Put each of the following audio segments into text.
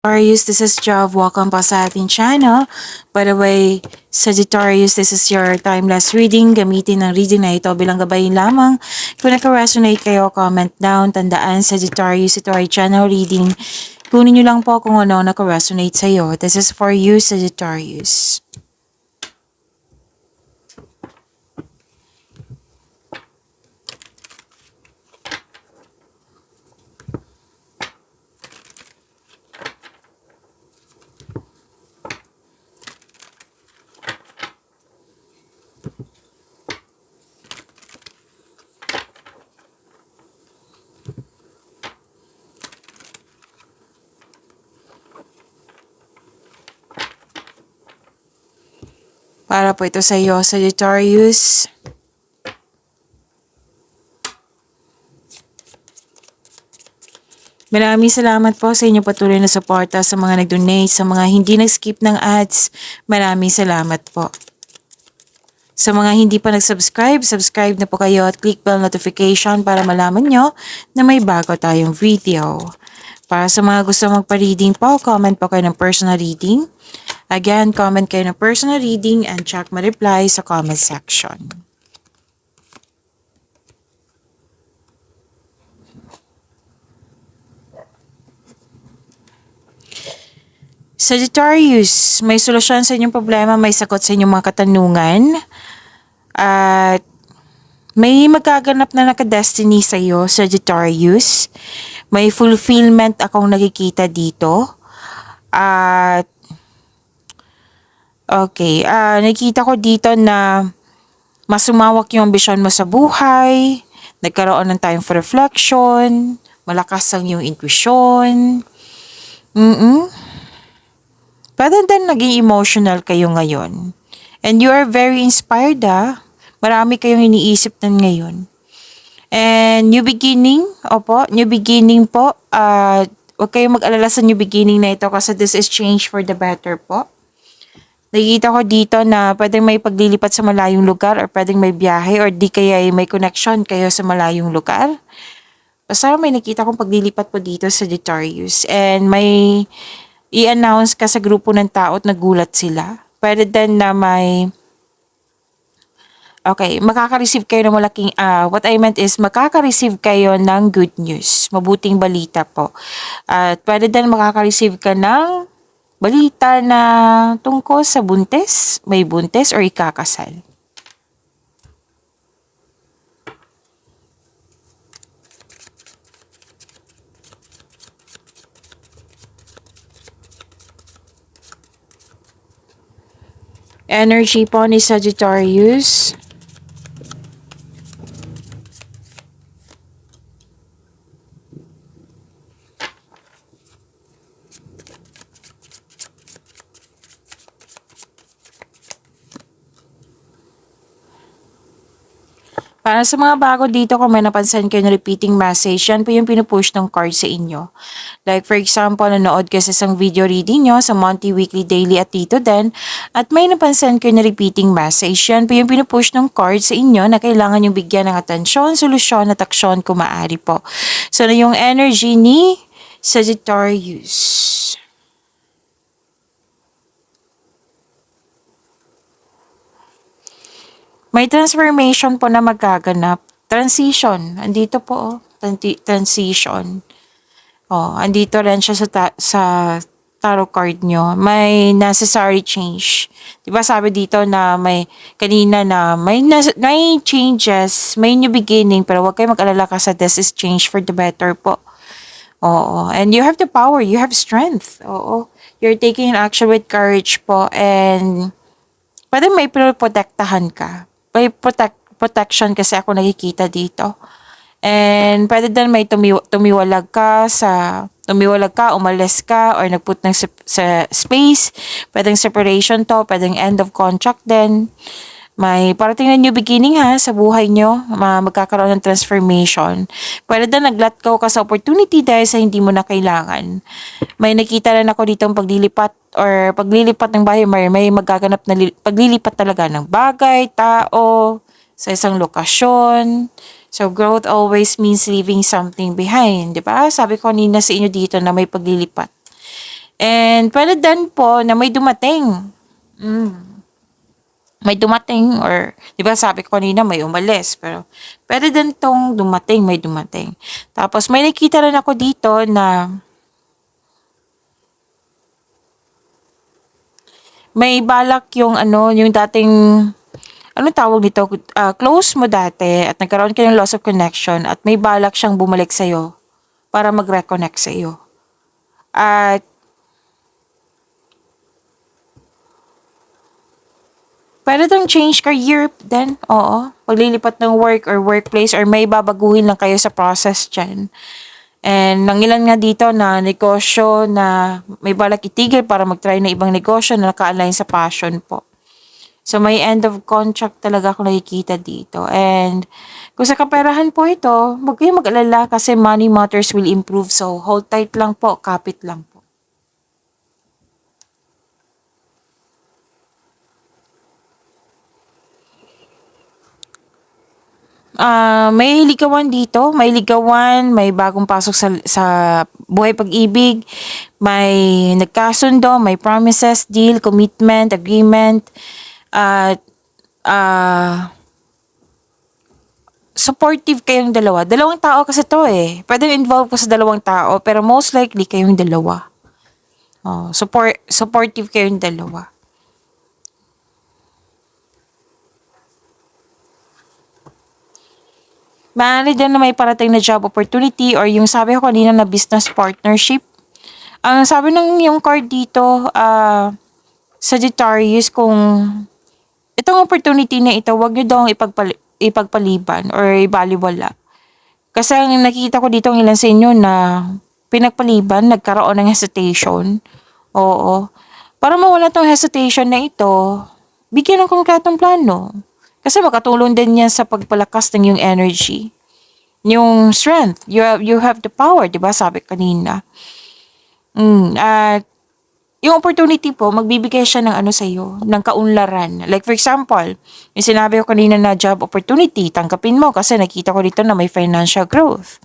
Sagittarius, this is Jov. Welcome po sa ating channel. By the way, Sagittarius, this is your timeless reading. Gamitin ng reading na ito bilang gabay lamang. Kung naka-resonate kayo, comment down. Tandaan, Sagittarius, ito ay channel reading. Kunin nyo lang po kung ano naka-resonate sa'yo. This is for you, Sagittarius. Para po ito sa iyo, Sagittarius. Maraming salamat po sa inyo patuloy na suporta sa mga nag-donate, sa mga hindi nag-skip ng ads. Maraming salamat po. Sa mga hindi pa nag-subscribe, subscribe na po kayo at click bell notification para malaman nyo na may bago tayong video. Para sa mga gusto magpa-reading po, comment po kayo ng personal reading. Again, comment kayo ng personal reading and check my reply sa comment section. Sagittarius, may solusyon sa inyong problema, may sagot sa inyong mga katanungan. At may magaganap na naka-destiny sa iyo, Sagittarius. May fulfillment akong nakikita dito. At okay, nakikita ko dito na mas sumawak yung ambisyon mo sa buhay, nagkaroon ng time for reflection, malakas ang iyong intuition. Parang din naging emotional kayo ngayon. And you are very inspired Marami kayong iniisip na ngayon. And new beginning, new beginning po. Huwag kayong mag-alala sa new beginning na ito kasi this is change for the better po. Nakikita ko dito na pwedeng may paglilipat sa malayong lugar or pwedeng may biyahe or di kaya may connection kayo sa malayong lugar. Basta may nakita kong paglilipat po dito sa Sagittarius and may i-announce ka sa grupo ng tao at nagulat sila. Pwede din na makaka-receive kayo ng malaking, what I meant is makaka-receive kayo ng good news, mabuting balita po. At pwede din makaka-receive ka ng balita na tungkol sa buntis, may buntis or ikakasal. Energy po ni Sagittarius. Para sa mga bago dito, kung may napansin kayo na repeating message, yan po yung pinupush ng card sa inyo. Like for example, nanood kayo sa isang video reading nyo sa monthly, weekly, daily at dito din. At may napansin kayo na repeating message, yan po yung pinupush ng card sa inyo na kailangan yung bigyan ng atensyon, solusyon at aksyon kung maaari po. So na yung energy ni Sagittarius. May transformation po na magaganap. Transition. Andito po, transition. Andito rin siya sa tarot card nyo. May necessary change. Diba sabi dito na kanina na may changes, may new beginning, pero huwag kayo mag-alala kasi this is change for the better po. And you have the power, you have strength. You're taking action with courage po and pwede may protektahan ka. May protection kasi ako nakikita dito. And pwede din may tumiwalag ka, umalis ka, or nagput ng sa space. Pwedeng separation to, pwedeng end of contract din. May parating na new beginning sa buhay nyo, magkakaroon ng transformation. Pwede din nag-let go ka sa opportunity dahil sa hindi mo na kailangan. May nakita rin ako dito paglilipat ng bahay, may magaganap na paglilipat talaga ng bagay, tao, sa isang lokasyon. So, growth always means leaving something behind, di ba? Sabi ko kanina sa inyo dito na may paglilipat. And pwede din po na may dumating. May dumating or, di ba sabi ko kanina may umalis, pero pwede din tong dumating, may dumating. Tapos may nakita rin ako dito na may balak yung ano, yung dating, anong tawag dito, close mo dati at nagkaroon ka ng loss of connection at may balak siyang bumalik sa'yo para mag-reconnect sa'yo. At pwede tong change career din, oo. Paglilipat ng work or workplace or may babaguhin lang kayo sa process dyan. And nangilan nga dito na negosyo na may balak itigil para mag-try ng ibang negosyo na naka-align sa passion po. So may end of contract talaga ako nakikita dito. And kung sa kaperahan po ito, huwag kayong mag-alala kasi money matters will improve. So hold tight lang po, kapit lang po. May ligawan dito, may ligawan, may bagong pasok sa buhay pag-ibig, may nagkasundo, may promises, deal, commitment, agreement, at supportive kayong dalawa. Dalawang tao kasi to eh. Pwede involve ko sa dalawang tao, pero most likely kayong dalawa. Supportive kayong dalawa. Maaari din na may parating na job opportunity or yung sabi ko kanina na business partnership. Ang sabi ng yung card dito, Sagittarius, kung itong opportunity na ito, wag nyo daw ipagpaliban or ibaliwala. Kasi ang nakikita ko dito ng ilan sa inyo na pinagpaliban, nagkaroon ng hesitation. Oo. Para mawala tong hesitation na ito, bigyan ng konkretong plano. Kasi makatulong din yan sa pagpalakas ng yung energy. Yung strength. You have the power, di ba? Sabi kanina. At yung opportunity po, magbibigay siya ng ano sa'yo, ng kaunlaran. Like for example, yung sinabi ko kanina na job opportunity, tanggapin mo kasi nakita ko dito na may financial growth.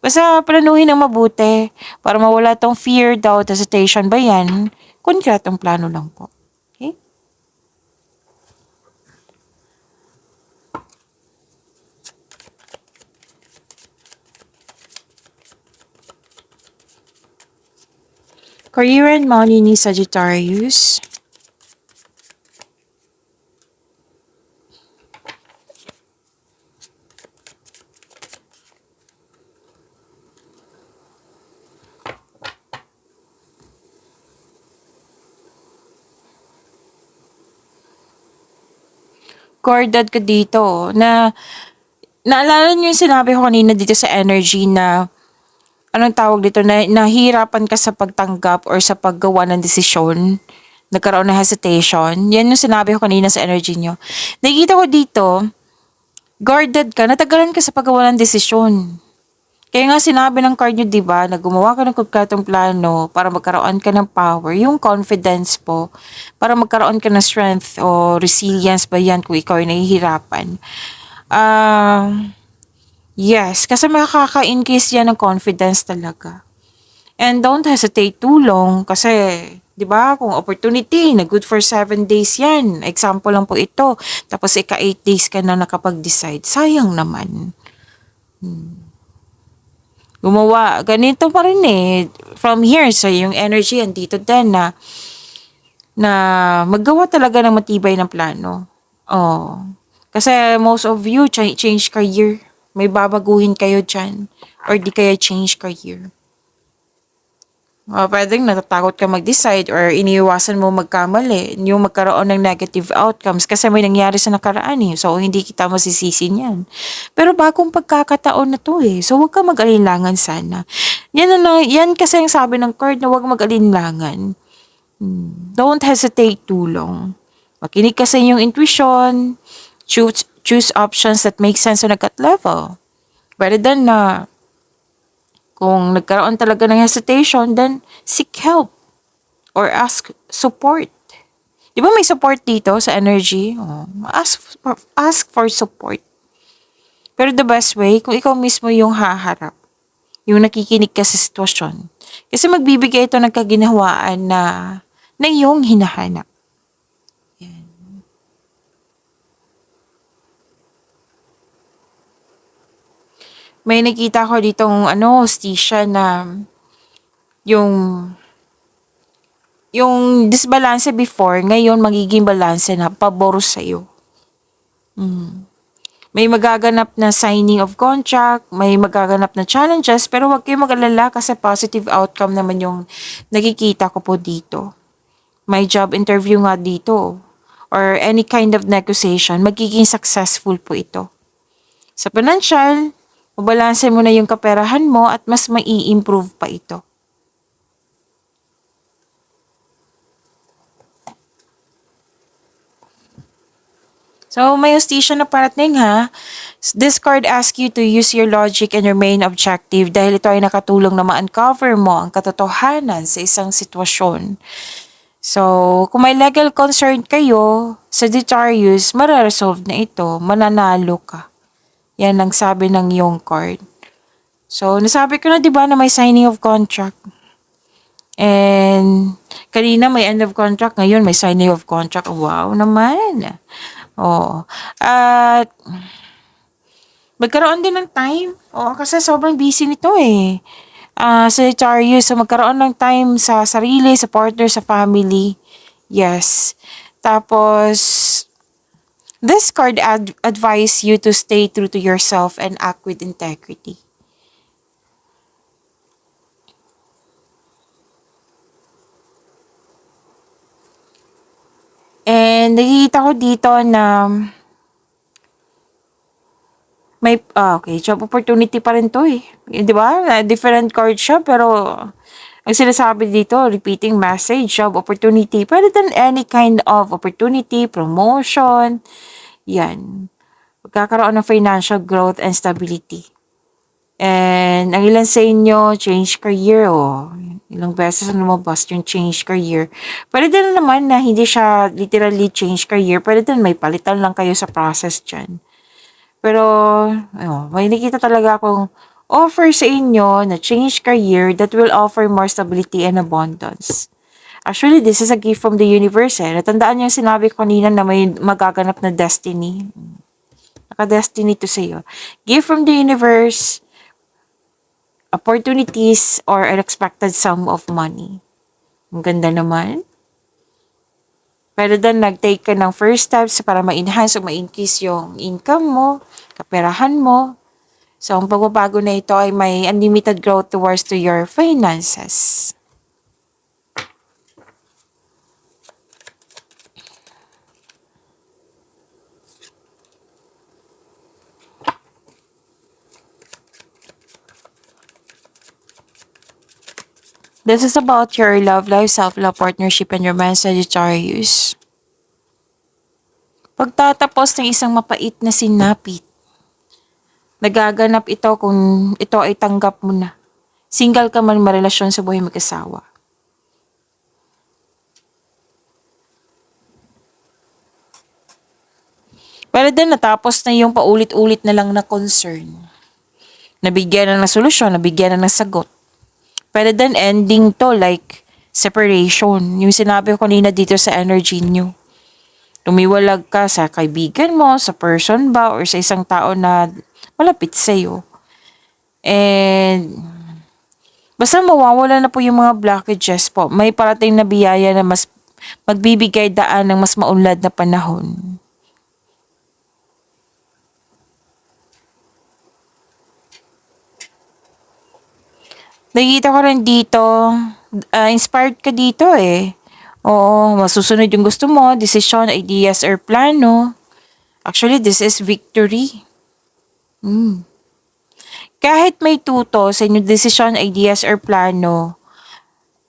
Basta planuhin ng mabuti para mawala tong fear, doubt, hesitation ba yan? Konkretong plano lang po. Okay? Career and money ni Sagittarius. Guarded ka dito na naalala niyo yung sinabi ko kanina dito sa energy na anong tawag dito na nahihirapan ka sa pagtanggap or sa paggawa ng desisyon, nagkaroon ng hesitation. Yan yung sinabi ko kanina sa energy niyo. Nakikita ko dito, guarded ka, natagalan ka sa paggawa ng desisyon. Kaya nga sinabi ng card nyo, di ba, na gumawa ka ng konkretong plano para magkaroon ka ng power, yung confidence po, para magkaroon ka ng strength o resilience ba yan kung ikaw ay nahihirapan. Yes, kasi makaka-increase yan ng confidence talaga. And don't hesitate too long kasi, di ba, kung opportunity na good for 7 days yan. Example lang po ito. Tapos 8 days ka na nakapag-decide. Sayang naman. Gumawa, ganito pa rin eh. From here, sa yung energy, andito din na maggawa talaga ng matibay ng plano. Oh. Kasi most of you, change career. May babaguhin kayo dyan. Or di kaya change career. Pwedeng natatakot ka mag-decide or iniiwasan mo magkamali, yung magkaroon ng negative outcomes kasi may nangyari sa nakaraan eh. So, hindi kita masisisi niyan. Pero bagong pagkakataon na to eh. So, huwag ka mag-alinlangan sana. Yan kasi ang sabi ng card na huwag mag-alinlangan. Don't hesitate too long. Makinig ka sa inyong intuition. Choose options that make sense on a gut level. Better than na kung nagkaroon talaga ng hesitation, then seek help or ask support. Di ba may support dito sa energy? Ask for support. Pero the best way, kung ikaw mismo yung haharap, yung nakikinig ka sa sitwasyon, Kasi magbibigay ito ng kaginhawaan na iyong hinahanap. Yan. May nakita ko ditong Stisha, na yung disbalance before, ngayon magiging balanse na, pabor sa'yo. May magaganap na signing of contract, may magaganap na challenges, pero huwag kayong mag-alala kasi positive outcome naman yung nakikita ko po dito. May job interview nga dito, or any kind of negotiation, magiging successful po ito. Sa financial, mabalanse mo na yung kaperahan mo at mas mai-improve pa ito. So, may hostisya na parating ha. This card asks you to use your logic and your main objective dahil ito ay nakatulong na ma-uncover mo ang katotohanan sa isang sitwasyon. So, kung may legal concern kayo, Sagittarius, mararesolve na ito, mananalo ka. Yan ang sabi ng iyong card. So, nasabi ko na 'di ba na may signing of contract. And kanina may end of contract, ngayon may signing of contract. Wow naman. Oo. At magkaroon din ng time. Oo, kasi sobrang busy nito eh. Sagittarius, so magkaroon ng time sa sarili, sa partner, sa family. Yes. Tapos, this card advise you to stay true to yourself and act with integrity. And nakikita ko dito na may, okay, job opportunity pa rin to eh. Di ba? Different card siya, pero ang sinasabi dito, repeating message, job opportunity. Pwede din any kind of opportunity, promotion, yan. Magkakaroon ng financial growth and stability. And ang ilan sa inyo, change career, ilang beses na lumabas yung change career. Pwede din naman na hindi siya literally change career, pwede din may palitan lang kayo sa process dyan. Pero, may nakita talaga akong offer sa inyo na change career that will offer more stability and abundance. Actually, this is a gift from the universe eh. Natandaan niyo yung sinabi ko kanina na may magaganap na destiny. Naka-destiny to sa'yo. Gift from the universe, opportunities, or unexpected sum of money. Ang ganda naman. Pero then, nag-take ka ng first steps para ma-enhance o ma-increase yung income mo, kaperahan mo. So, ang pagbabago na ito ay may unlimited growth towards to your finances. This is about your love life, self-love, partnership, and romance, Sagittarius. Pagtatapos ng isang mapait na sinapit, nagaganap ito kung ito ay tanggap mo na. Single ka man, marelasyon sa buhay mag-asawa. Pero din natapos na yung paulit-ulit na lang na concern. Nabigyan na ng solusyon, nabigyan na ng sagot. Pero then ending to like separation. Yung sinabi ko kanina dito sa energy nyo. Lumiwalag ka sa kaibigan mo, sa person ba, or sa isang tao na malapit sa'yo. And basta mawawala na po yung mga blockages po. May parating na biyaya na mas magbibigay daan ng mas maunlad na panahon. Nakikita ko rin dito, inspired ka dito eh. Oo, masusunod yung gusto mo, decision, ideas, or plano. Actually, this is victory. Kahit may tuto sa inyong decision, ideas, or plano,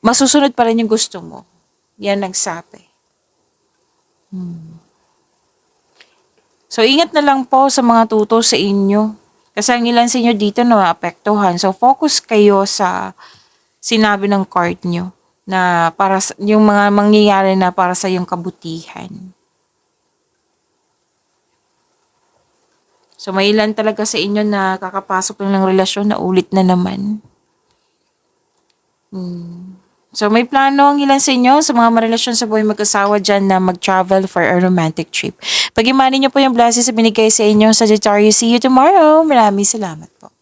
masusunod pa rin yung gusto mo. Yan nagsabi. So, ingat na lang po sa mga tuto sa inyo. Kasi ang ilan sa inyo dito na maapektuhan. So, focus kayo sa sinabi ng card nyo na para sa, yung mga mangyayari na para sa yung kabutihan. So, may ilan talaga sa inyo na kakapasok lang ng relasyon na ulit na naman. So, may plano ang ilan sa inyo sa mga marelasyon sa buhay mag-asawa dyan na mag-travel for a romantic trip. Pag-imanin niyo po yung blessings na binigay sa inyo, Sagittarius. See you tomorrow. Maraming salamat po.